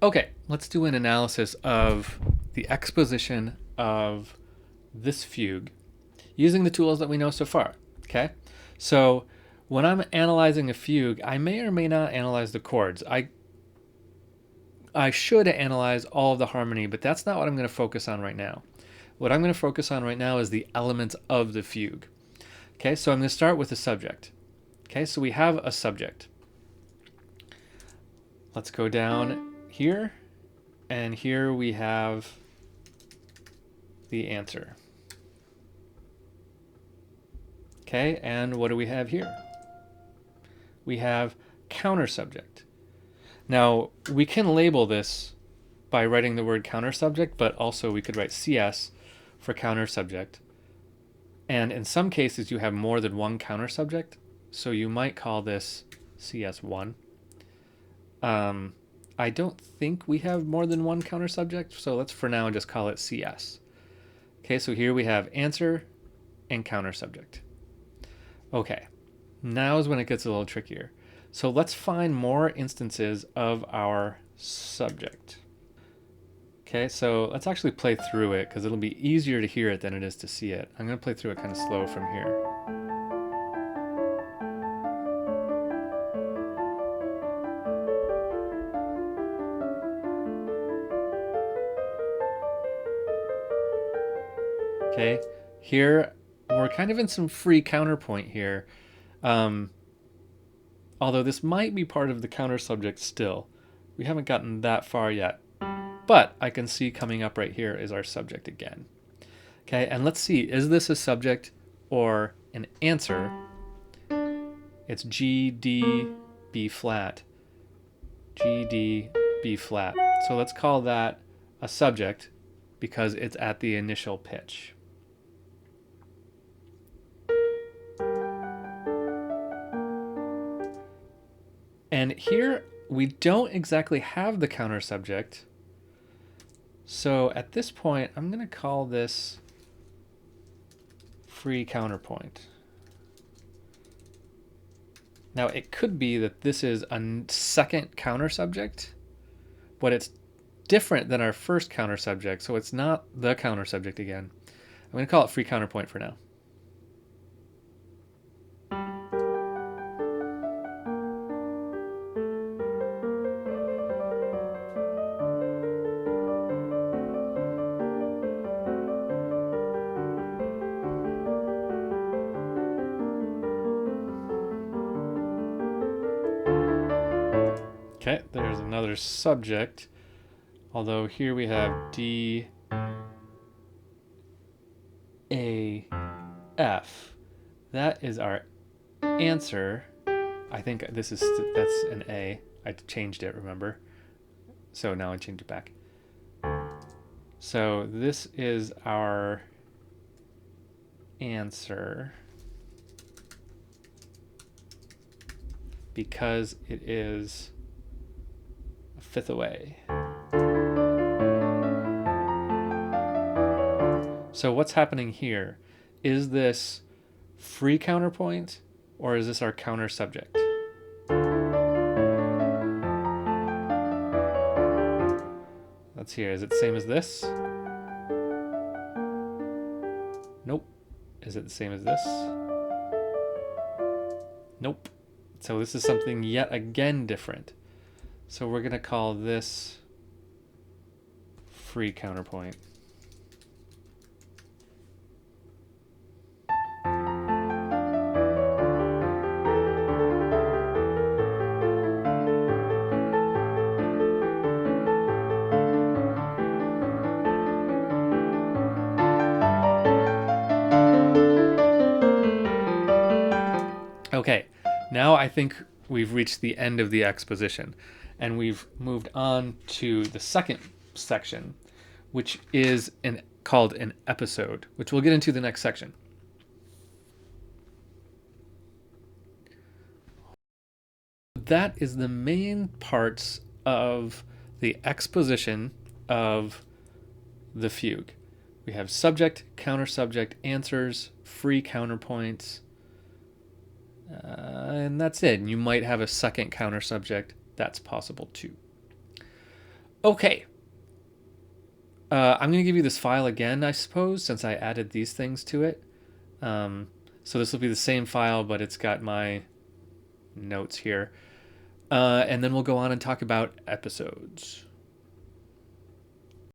Okay, let's do an analysis of the exposition of this fugue using the tools that we know so far. Okay, so when I'm analyzing a fugue, I may or may not analyze the chords. I should analyze all of the harmony, but that's not what I'm going to focus on right now. What I'm going to focus on right now is the elements of the fugue. Okay, so I'm going to start with the subject. Okay, so we have a subject. Let's go down here, and here we have the answer. Okay, and what do we have here? We have counter subject. Now, we can label this by writing the word counter subject, but also we could write CS for counter subject. And in some cases, you have more than one counter subject, so you might call this CS1. I don't think we have more than one counter subject, so let's for now just call it CS. Okay, so here we have answer and counter subject. Okay, now is when it gets a little trickier. So let's find more instances of our subject. Okay, so let's actually play through it because it'll be easier to hear it than it is to see it. I'm going to play through it kind of slow from here. Okay, here we're kind of in some free counterpoint here. Although this might be part of the counter subject still. We haven't gotten that far yet. But I can see coming up right here is our subject again. Okay, and let's see, is this a subject or an answer? It's G, D, B flat. G, D, B flat. So let's call that a subject because it's at the initial pitch. And here we don't exactly have the counter subject. So at this point, I'm going to call this free counterpoint. Now it could be that this is a second counter subject, but it's different than our first counter subject, so it's not the counter subject again. I'm going to call it free counterpoint for now. Okay, there's another subject, although here we have D, A, F. That is our answer. I think that's an A. I changed it, remember? So now I changed it back. So this is our answer because it is a fifth away. So what's happening here? Is this free counterpoint or is this our counter subject? Let's hear. Is it the same as this? Nope. Is it the same as this? Nope. So this is something yet again different. So we're going to call this free counterpoint. Okay, now I think we've reached the end of the exposition and we've moved on to the second section, which is called an episode, which we'll get into the next section. That is the main parts of the exposition of the fugue. We have subject, counter subject, answers, free counterpoints, and that's it. And you might have a second counter subject. That's possible too. Okay. I'm going to give you this file again, I suppose, since I added these things to it. So this will be the same file, but it's got my notes here. And then we'll go on and talk about episodes.